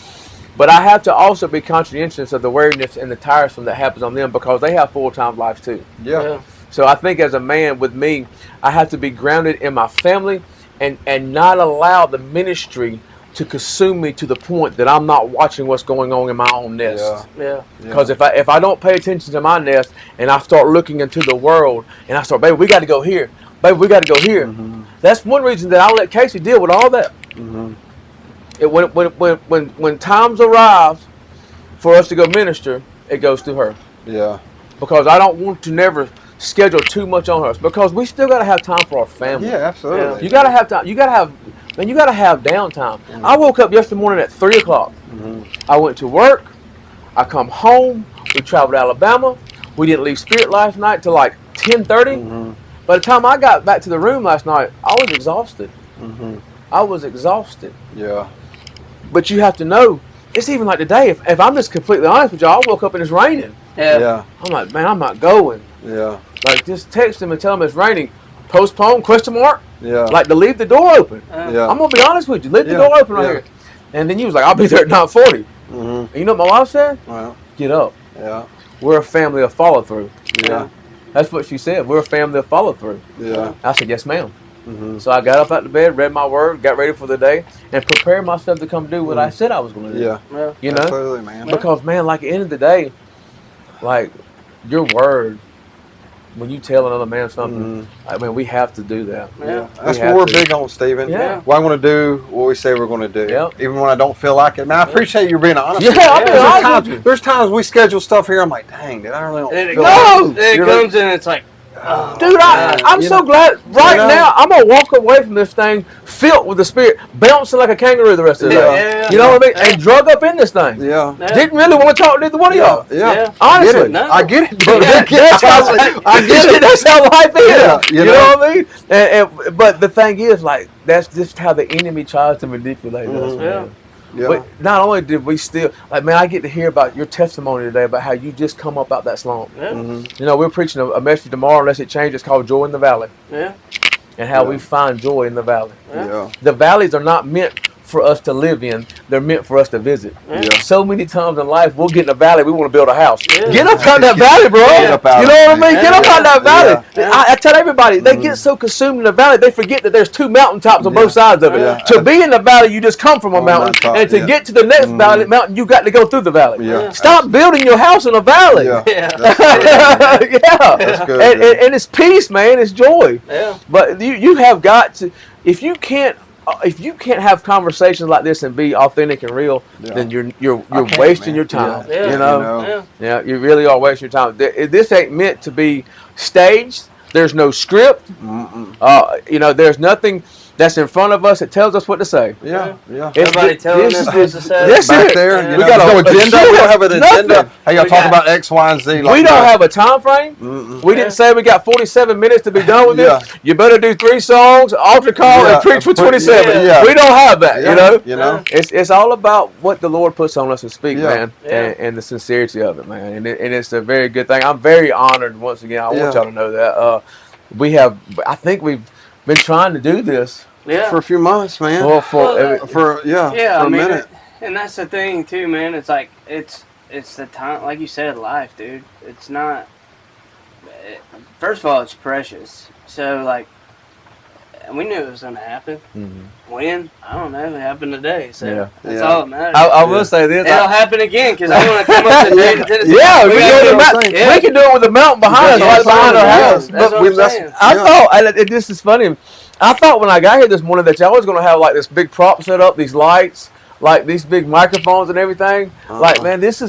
But I have to also be conscientious of the weariness and the tiresome that happens on them, because they have full-time lives too. Yeah. So I think as a man, with me, I have to be grounded in my family and not allow the ministry to consume me to the point that I'm not watching what's going on in my own nest. Yeah. Because if I don't pay attention to my nest and I start looking into the world and I start, baby, we got to go here. Baby, we got to go here. That's one reason that I let Casey deal with all that. When times arrive for us to go minister, it goes through her. Yeah. Because I don't want to never schedule too much on her, because we still got to have time for our family. Yeah, absolutely. You got to have time. You got to have downtime. I woke up yesterday morning at 3 o'clock. I went to work. I come home. We traveled to Alabama. We didn't leave Spirit last night till like 10:30. By the time I got back to the room last night, I was exhausted. I was exhausted. Yeah. But you have to know, it's even like today, if I'm just completely honest with y'all, I woke up and it's raining. Yeah. I'm like, man, I'm not going. Yeah. Like, just text them and tell them it's raining. Postpone, question mark. Yeah. Like, to leave the door open. Yeah. I'm going to be honest with you. Leave the door open right here. And then you was like, I'll be there at 9:40. And you know what my wife said? Well, Get up. yeah. We're a family of follow through. Yeah. That's what she said. We're a family of follow through. Yeah. I said, yes, ma'am. So I got up out of bed, read my word, got ready for the day, and prepared myself to come do what I said I was going to do. Yeah. You know? Absolutely, man. Because, man, like, at the end of the day, like, your word, when you tell another man something, I mean, we have to do that. Yeah. That's what we're big on, Stephen. Yeah. Well, I want to do what we say we're going to do. Yep. Even when I don't feel like it. Man, I appreciate you being honest. Yeah, I'm being honest with you. There's times we schedule stuff here, I'm like, dang, did I really don't And it feel comes, like it You're comes in, it's like, Dude, I'm so glad right now I'm going to walk away from this thing filled with the Spirit, bouncing like a kangaroo the rest of the day. Yeah. You know what I mean? And drug up in this thing. Yeah. Didn't really want to talk to either one of y'all. Yeah. Honestly. I get it. Dude. That's how life is. Yeah, you know what I mean? And but the thing is, like, that's just how the enemy tries to manipulate us, man. Yeah. But not only did we still, like, man, I get to hear about your testimony today about how you just come up out that slump. Yeah. Mm-hmm. You know, we're preaching a message tomorrow, unless it changes, called Joy in the Valley, Yeah. and how Yeah. we find joy in the valley. Yeah. The valleys are not meant for us to live in; they're meant for us to visit. Yeah. Yeah. So many times in life, we'll get in a valley, we want to build a house. Yeah. Get up out that valley, bro. Get up out You know of what I it, mean? man. Get up out that valley. Yeah. I tell everybody, they get so consumed in the valley, they forget that there's two mountaintops on both sides of it. Yeah. To be in the valley, you just come from a On mountain, that top, and to yeah. get to the next mountain, you got to go through the valley. Yeah. Stop building your house in a valley. Yeah. Yeah. That's good. Yeah. That's good, And, man. and it's peace, man. It's joy. Yeah. But you have got to, if you can't have conversations like this and be authentic and real, Yeah. then you're can't, wasting man. your time. Yeah. You You know? know. Yeah. Yeah, you really are wasting your time. This ain't meant to be staged. There's no script. You know, there's nothing that's in front of us that tells us what to say. Yeah. Yeah. It's- Nobody telling this us is what to say. That's Back it. there, Yeah. you We know, got there's no a agenda. We don't have an agenda. Nothing. Hey, y'all We talk got- about X, Y, and Z. We Like don't that. have a time frame. We Yeah. didn't say we got 47 minutes to be done with Yeah. it. You better do 3 songs, altar call, Yeah. and preach for 27. Yeah. We don't have that, Yeah. you know. You know. It's all about what the Lord puts on us to speak, Yeah. man, Yeah. and the sincerity of it, man. And it's a very good thing. I'm very honored. Once again, I want Yeah. y'all to know that I think we've been trying to do this Yeah. For a few months, man. well, for Yeah. Yeah, For I a mean, minute. and that's the thing too, man. It's like it's the time, like you said, life, dude. It's not. First of all, it's precious. So like, we knew it was gonna happen. When? I don't know. It happened today. So Yeah. that's Yeah. all that matters. I will say this. It'll happen again because I want to come up to Dayton, Tennessee. Yeah, we gotta can do do it what I'm with saying. Yeah. we can do it with the mountain behind us, That's right what I'm behind our saying, house. yeah. That's what I'm that's- saying. I yeah. thought, and this is funny. I thought when I got here this morning that y'all was gonna have like this big prop set up, these lights, like these big microphones and everything. Like, man, it's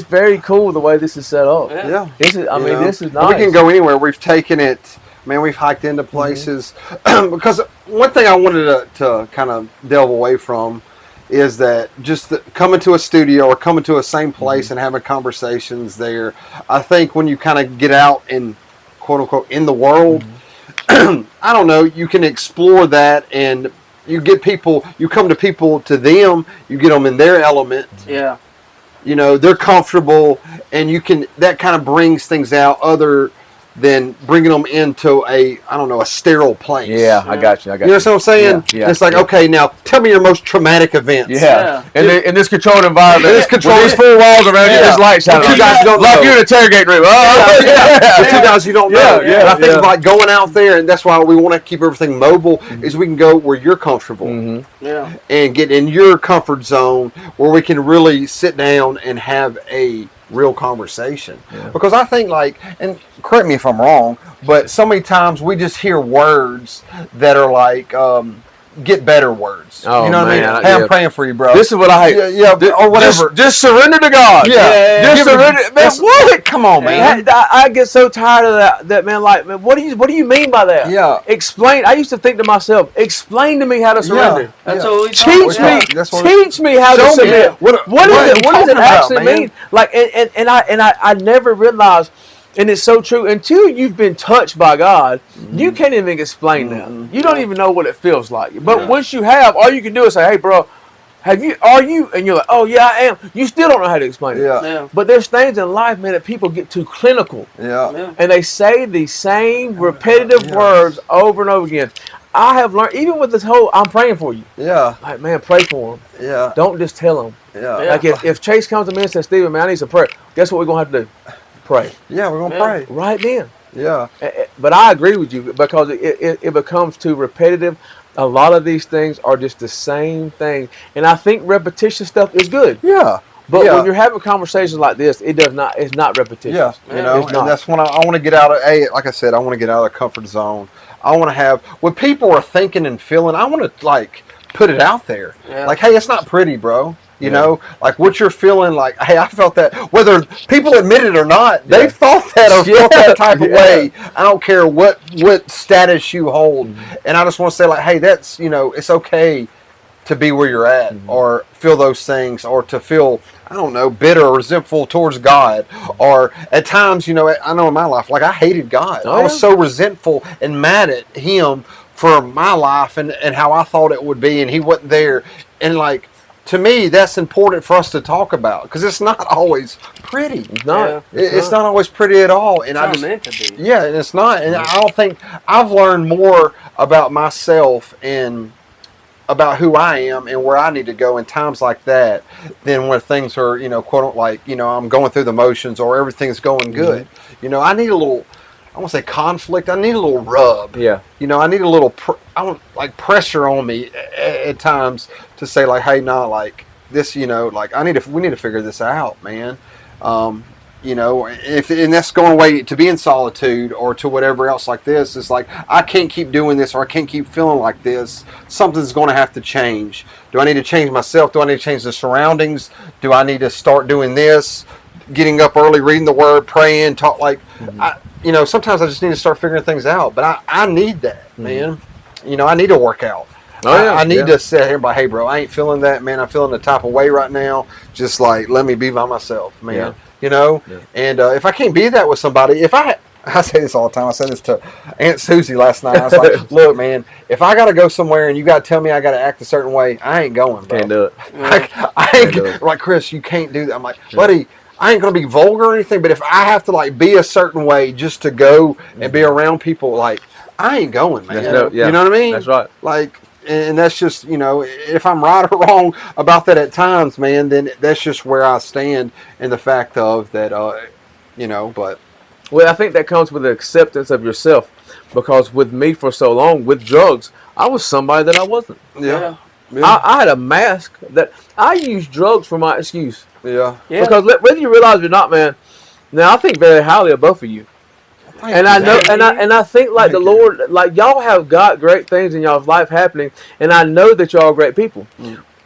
very cool the way this is set up. Yeah. Yeah. This is, I You mean, know? this is And nice. we can go anywhere. We've taken it, man. We've hiked into places because one thing I wanted to kind of delve away from is that just coming to a studio or coming to a same place and having conversations there. I think when you kind of get out in quote unquote in the world, I don't know, you can explore that and you get people. You come to people to them. You get them in their element. Yeah. You know, they're comfortable, and you can, that kind of brings things out other than bringing them into a sterile place. Yeah, I got you. You know what I'm saying? Yeah, It's like, yeah. okay, now tell me your most traumatic events. Yeah, in this controlled environment, In this controlled- with these 4 walls around you, Yeah. this light shining. The two guys you don't like know. you in a tailgate room. Oh, The two guys you don't know. Yeah, And I think yeah. about going out there, and that's why we want to keep everything mobile, is we can go where you're comfortable Yeah. and get in your comfort zone where we can really sit down and have a real conversation. Because I think, like, and correct me if I'm wrong, but so many times we just hear words that are like get better words. Oh, you know what man, I mean? Hey, yeah. I'm praying for you, bro. This is what I hate. Yeah, or whatever. Just surrender to God. Yeah. Just Give me- surrender. Man, that's- what? Come on, man. I get so tired of that man. Like, man, what do you mean by that? Yeah. Explain. I used to think to myself, explain to me how to surrender. That's Yeah. what we Teach talk me, about. That's what- teach me how to Show me. submit. What What are is you it? What does talking it about, actually man? mean? Like, and I never realized, and it's so true. Until you've been touched by God, you can't even explain that. You don't even know what it feels like. But Yeah. once you have, all you can do is say, "Hey, bro, are you?" And you're like, "Oh yeah, I am." You still don't know how to explain it. Yeah. Yeah. But there's things in life, man, that people get too clinical. Yeah. Yeah. And they say the same repetitive Yes. words over and over again. I have learned, even with this whole, I'm praying for you. Yeah. Like, man, pray for him. Yeah. Don't just tell him. Yeah. Yeah. Like, if Chase comes to me and says, Stephen, man, I need some prayer. Guess what we're going to have to do? Pray. Yeah, we're gonna Yeah. pray. Right then. Yeah. But I agree with you because it becomes too repetitive. A lot of these things are just the same thing. And I think repetition stuff is good. Yeah. But Yeah. when you're having conversations like this, it's not repetition. Yeah, you know, It's not. and that's when I want to get out of. Like I said, I want to get out of the comfort zone. I want to have what people are thinking and feeling. I want to like put it out there. Yeah. Like, hey, it's not pretty, bro. You Yeah. know, like what you're feeling. Like, hey, I felt that. Whether people admit it or not, Yeah. they've thought that or felt that type of Yeah. way. I don't care what status you hold. And I just want to say, like, hey, that's, you know, it's okay to be where you're at or feel those things or to feel, I don't know, bitter or resentful towards God. Or at times, you know, I know in my life, like I hated God. Oh, I was yeah. so resentful and mad at him for my life and how I thought it would be, and he wasn't there. and like, to me, that's important for us to talk about because it's not always pretty. It's not. Yeah. It's not always pretty at all. And It's I not just, meant to be. yeah, and it's not. And I don't think I've learned more about myself and about who I am and where I need to go in times like that than when things are, quote, like, I'm going through the motions or everything's going good. I need a little, I won't say conflict. I need a little rub. Yeah. I need a little, I want like pressure on me at times to say like, hey, no, like this, like we need to figure this out, man. And that's going away to be in solitude or to whatever else like this. It's like, I can't keep doing this or I can't keep feeling like this. Something's going to have to change. Do I need to change myself? Do I need to change the surroundings? Do I need to start doing this? Getting up early, reading the word, praying, talk like, sometimes I just need to start figuring things out. But I need that, man. I need to work out. Oh, yeah. I need to sit here and be, hey, bro, I ain't feeling that, man. I'm feeling the type of way right now. Just like, let me be by myself, man. Yeah. Yeah. And if I can't be that with somebody, I say this all the time. I said this to Aunt Susie last night. I was like, look, man, if I got to go somewhere and you got to tell me I got to act a certain way, I ain't going, bro. Can't do it. I ain't like, Chris, you can't do that. I'm like, buddy, I ain't going to be vulgar or anything, but if I have to like be a certain way just to go and be around people, like, I ain't going, man. You know what I mean? That's right. Like, and that's just, if I'm right or wrong about that at times, man, then that's just where I stand in the fact of that, but. Well, I think that comes with the acceptance of yourself, because with me for so long with drugs, I was somebody that I wasn't. Yeah. I had a mask that I used drugs for my excuse. Yeah. Because whether you realize it or not, man, now I think very highly of both of you. And I know, and I think like the Lord, like y'all have got great things in y'all's life happening, and I know that y'all are great people.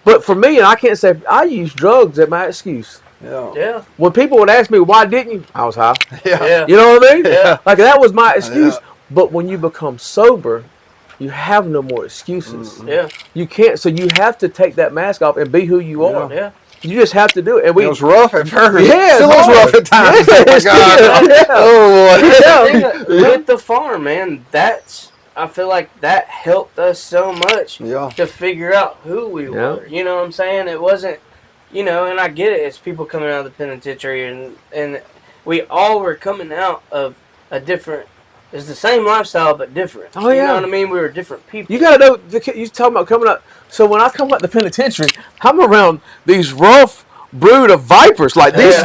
But for me, and I can't say I use drugs as my excuse. Yeah. When people would ask me why didn't you, I was high. Yeah. You know what I mean? Yeah. Like that was my excuse. But when you become sober, you have no more excuses. Yeah. You can't. So you have to take that mask off and be who you are. Yeah. You just have to do it. And it was rough at first. Yeah, it was rough at times. Yeah, Oh my God. yeah. Oh, With the farm, man, I feel like that helped us so much to figure out who we were. You know what I'm saying? It wasn't, and I get it. It's people coming out of the penitentiary, and we all were coming out of a different. It's the same lifestyle, but different. Oh, yeah. You know what I mean? We were different people. You gotta know. You talking about coming up. So when I come out the penitentiary, I'm around these rough brood of vipers, like these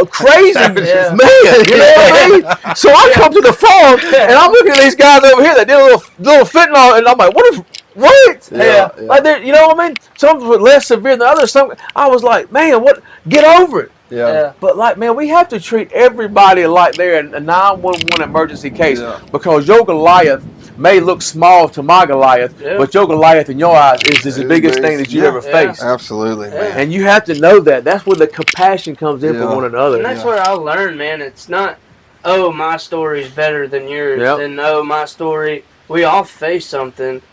crazy man. You know what I mean? So I come to the farm and I'm looking at these guys over here that did a little fentanyl, and I'm like, what? Yeah. Like they're, you know what I mean? Some were less severe than others. Some I was like, man, what? Get over it. Yeah. But like, man, we have to treat everybody like they're a 911 emergency case, because your Goliath may look small to my Goliath, but your Goliath in your eyes is the biggest thing that you ever faced. Absolutely, man. And you have to know that. That's where the compassion comes in for one another. And that's where I learned, man. It's not, oh, my story is better than yours, and oh, my story. We all faced something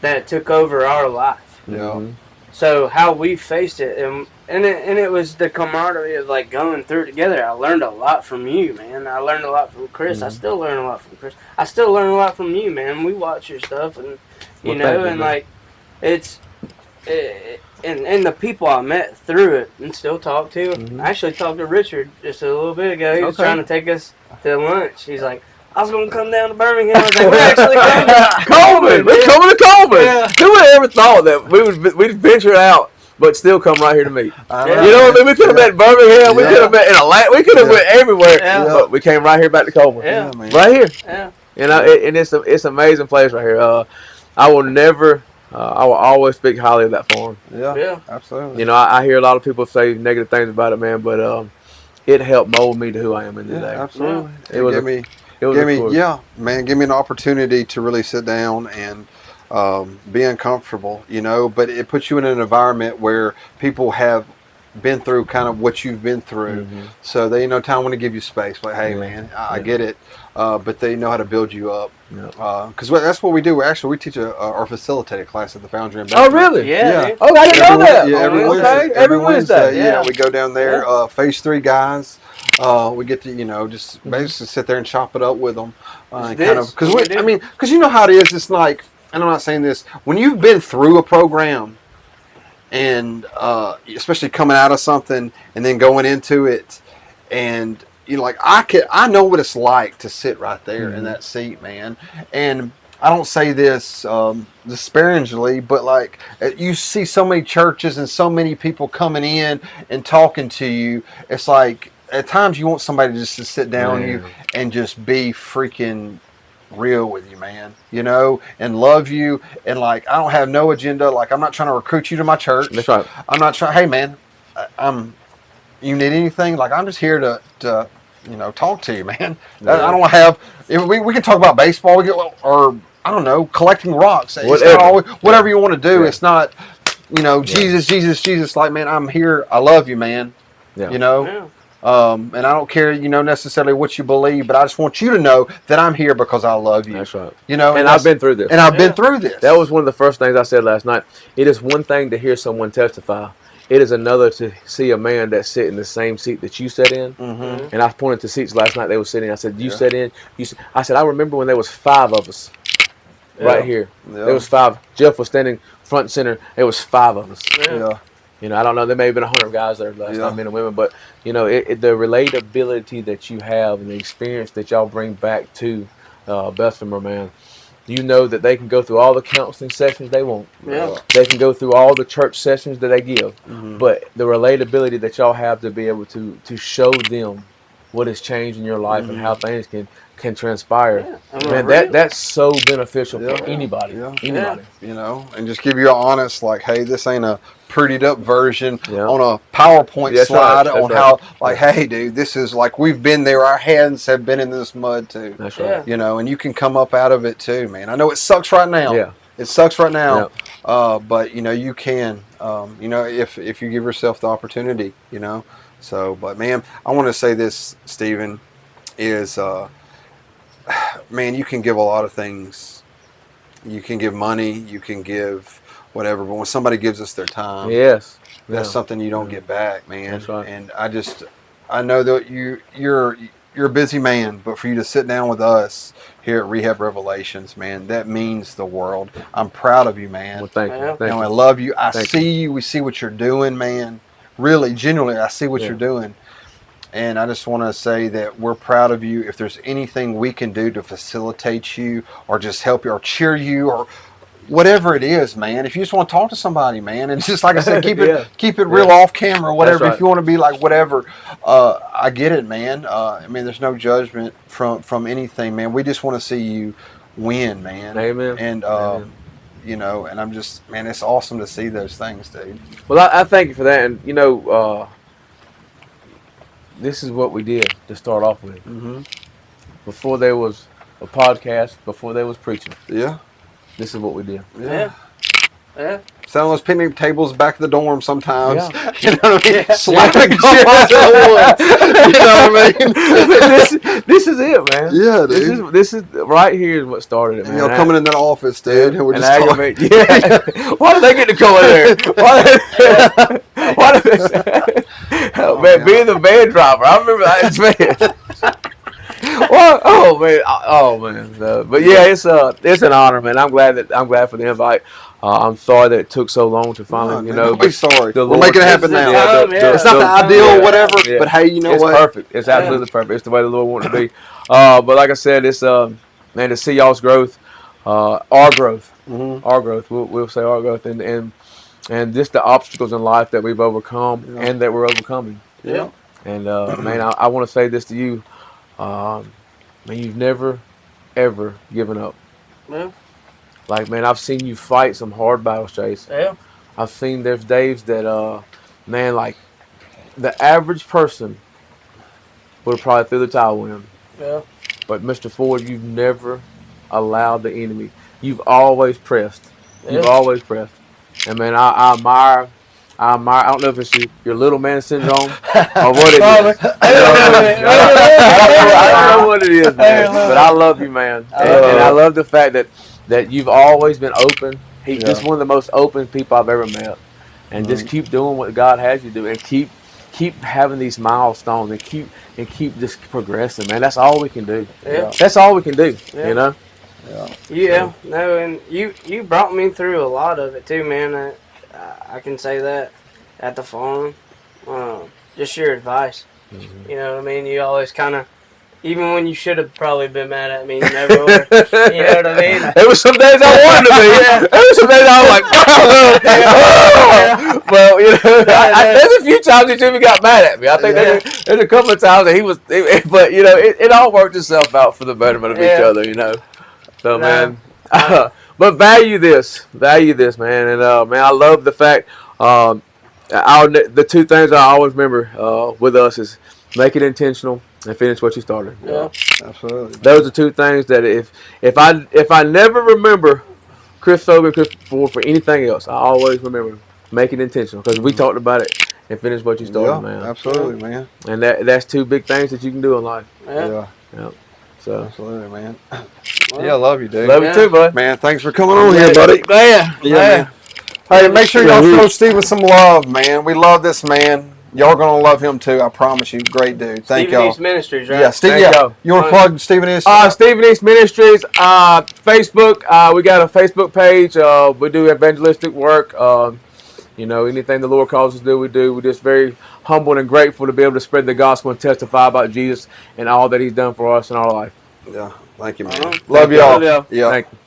that took over our life. Yeah. So how we faced it, and it was the camaraderie of like going through it together. I learned a lot from you, man. I learned a lot from Chris. I still learn a lot from Chris. I still learn a lot from you, man. We watch your stuff, and like it's and the people I met through it and still talk to. I actually talked to Richard just a little bit ago. He was trying to take us to lunch. He's like, I was going to come down to Birmingham. I was like, we're actually coming to Coleman. We're coming to Coleman. Yeah. Who would have ever thought that we'd venture out but still come right here to meet? You know what I mean? We could have met in Birmingham. We could have met in Atlanta. We could have went everywhere. But we came right here back to Coleman. Yeah. Right here. Yeah. And it's an amazing place right here. I will never. I will always speak highly of that farm. Yeah. Absolutely. I hear a lot of people say negative things about it, man, but it helped mold me to who I am in today. Absolutely. It was Give me an opportunity to really sit down and be uncomfortable, but it puts you in an environment where people have been through kind of what you've been through. So they time when to give you space. Like, hey, man, I get it. But they know how to build you up. Because that's what we do. We teach our facilitated class at the Foundry. Oh, really? Yeah. Oh, I didn't know that. Yeah, every Wednesday. Yeah, we go down there. Phase 3 guys. We get to just basically sit there and chop it up with them. Because you know how it is. It's like, and I'm not saying this, when you've been through a program and especially coming out of something and then going into it, and like I know what it's like to sit right there in that seat, man. And I don't say this disparagingly, but like you see so many churches and so many people coming in and talking to you. It's like at times you want somebody just to sit down with you and just be freaking real with you, man, and love you. And like, I don't have no agenda. Like, I'm not trying to recruit you to my church. That's right. I'm not trying, hey man, you need anything? Like, I'm just here to talk to you, man. Yeah. I don't have, we can talk about baseball, or I don't know, collecting rocks. It's Whatever. not always, whatever you want to do. Yeah. It's not, Jesus. Like, man, I'm here. I love you, man. Yeah. Yeah. And I don't care, necessarily what you believe, but I just want you to know that I'm here because I love you. That's right. And I've been through this. And I've been through this. That was one of the first things I said last night. It is one thing to hear someone testify. It is another to see a man that sit in the same seat that you sat in. Mm-hmm. And I pointed to seats last night they were sitting. I said, you sat in. I said, I remember when there was 5 of us right here. Yeah. There was 5. Jeff was standing front and center. There was 5 of us. Yeah. I don't know. There may have been 100 guys there last night, men and women. But, the relatability that you have and the experience that y'all bring back to Bessemer, man. You know that they can go through all the counseling sessions they want. Yeah. They can go through all the church sessions that they give. Mm-hmm. But the relatability that y'all have to be able to show them what has changed in your life and how things can transpire. Yeah. Man, that's so beneficial Yeah. for anybody. Yeah. Anybody. And just give you an honest, like, hey, this ain't a prettied up version Yeah. on a PowerPoint That's slide right. That's on right. how, like, hey, dude, this is like, we've been there. Our hands have been in this mud too. That's right. Yeah. And you can come up out of it too, man. I know it sucks right now. Yeah. It sucks right now. But you can, if you give yourself the opportunity, So, but man, I want to say this, Stephen, is, man, you can give a lot of things. You can give money, you can give whatever, but when somebody gives us their time, Yes. that's Yeah. something you don't get back, man. That's right. And I know that you're a busy man, but for you to sit down with us here at Rehab Revelations, man, that means the world. I'm proud of you, man. Well, thank you. Yeah. Thank I you. love you. I Thank see you. We see what you're doing, man. Really, genuinely, I see what Yeah. you're doing. And I just want to say that we're proud of you. If there's anything we can do to facilitate you or just help you or cheer you or whatever it is, man. If you just want to talk to somebody, man, and just like I said, keep it real off camera, whatever. Right. If you want to be like whatever, I get it, man. I mean, there's no judgment from anything, man. We just want to see you win, man. Amen. And Amen. And I'm just, man, it's awesome to see those things, dude. Well, I thank you for that. And, this is what we did to start off with. Mm-hmm. Before there was a podcast, before there was preaching, Yeah. this is what we did. Yeah. Yeah. Sit on those picnic tables back of the dorm sometimes. Yeah. You know what I mean? Yeah. Slapping up the woods. You know what I mean? this is it, man. Yeah, dude. This is right here is what started it, man. Coming in that office, dude, and we're And just talking. aggravate. Yeah. Why did they get to go in there? Why did they? Oh, man, being the van driver, I remember that man. Well, oh man. But yeah, it's an honor, man. I'm glad for the invite. I'm sorry that it took so long to finally, Don't be sorry. the We're Lord- making it happen now. It's not the ideal, whatever, yeah. but hey, you know It's what? perfect. It's absolutely perfect. It's the way the Lord wanted to be. But like I said, it's man, to see y'all's growth, our growth, Mm-hmm. our growth. We'll say our growth, and just the obstacles in life that we've overcome and that we're overcoming. Yeah. And man, I want to say this to you, man, you've never, ever given up. Yeah. Like, man, I've seen you fight some hard battles, Chase. Yeah. I've seen there's days that, man, like the average person would have probably threw the towel in. Yeah. But Mr. Ford, you've never allowed the enemy. You've always pressed. You've Yeah. always pressed. And man, I admire. I don't know if it's your little man syndrome or what it is. I don't know what it is, man. But I love you, man. And I love the fact that you've always been open. He's just one of the most open people I've ever met. And just keep doing what God has you do, and keep having these milestones, and keep just progressing, man. That's all we can do. Yeah. That's all we can do. Yeah. You know. Yeah, no, and you brought me through a lot of it too, man. I can say that at the farm. Just your advice. Mhm. You know what I mean? You always kind of, even when you should have probably been mad at me, you never were. You know what I mean? There was some days I wanted to be. There was some days I was like, oh. Well, you know, there's a few times that Jimmy got mad at me. I think there's a couple of times that he was, but you know, it all worked itself out for the betterment of each other. You know, so man. But value this, man, and man, I love the fact. The two things I always remember with us is make it intentional and finish what you started. Yeah. Absolutely. Those are two things that if I never remember Chris Fogle, Chris Ford for anything else, I always remember make it intentional because we talked about it and finish what you started, man. Absolutely, man. And that's two big things that you can do in life. Yeah. So Absolutely, man. Yeah, I love you, dude. love you too, bud. Man, thanks for coming on here, buddy. Yeah. Man. Hey, make sure y'all show Steven some love, man. We love this man. Y'all gonna love him too. I promise you. Great dude. Thank Stephen y'all. East Ministries, right? Yeah, Steve. Thank Yeah. y'all. You want to plug Stephen East? Stephen East Ministries, Facebook. We got a Facebook page. We do evangelistic work. You know, anything the Lord calls us to do, we do. We're just very humble and grateful to be able to spread the gospel and testify about Jesus and all that He's done for us in our life. Yeah. Thank you, man. Uh-huh. Love y'all. Love y'all. Yeah. Thank you.